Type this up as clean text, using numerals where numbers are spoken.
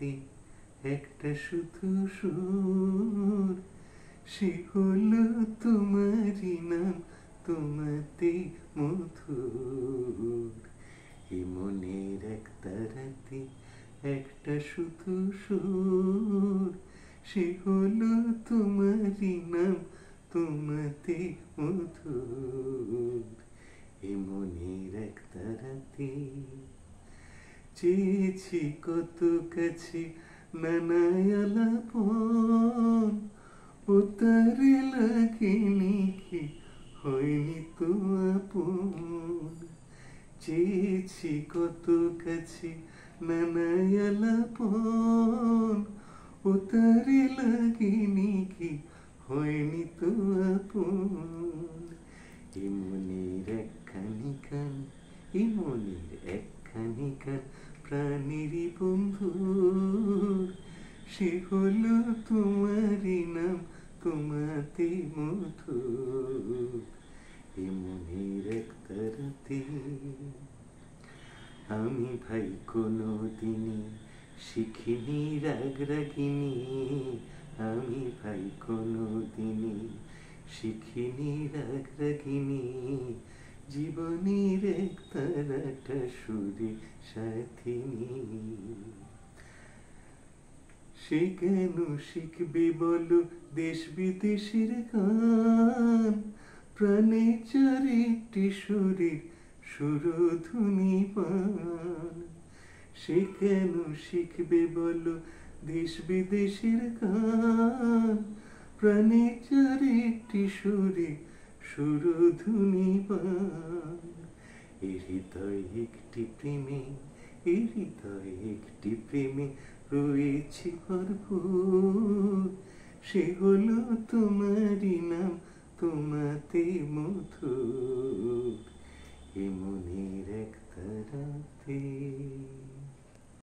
তারাতে একটা শুধু সুর, সে হলো তোমারই নাম, তোমাতে মধুর। এ মনের এক তারাতে একটা শুধু সুর, সে হলো তোমারই নাম, তোমাতে মধুর। এ মনের এক তারাতে চেয়েছি কত কাছে নানায় আলাপন, ও তারে লাগেনি কি হয়নি তো আপন। চেয়েছি কত কাছে নানায় আলাপন, ও তারে লাগেনি কি হয়নি তো আপন। এ মনের একখানি কান, এ মনের একখানি কান প্রাণেরই বন্ধু, সে হলো তোমারই নাম, তোমাতে মধুর। এ মনের এক তারাতে আমি ভাই কোনো দিনই শিখিনি রাগ রাগিনী, আমি ভাই কোনো দিনই শিখিনি রাগ রাগিনী। জীবনের এক তারাটা সুরে সাথিনী, সে কেন শিখবে বলো দেশ বিদেশের গান, প্রাণে চারিটি সুরের সুরধুনি পান। সে কেন শিখবে বলো দেশ বিদেশের গান, প্রাণে চারিটি সুরে সুরধুনি পান। এ হৃদয় একটি প্রেমে, এ হৃদয় একটি প্রেমে রয়েছি ভরপুর, সে হলো তোমারই নাম, তোমাতে মধুর। এ মনের এক তারাতে।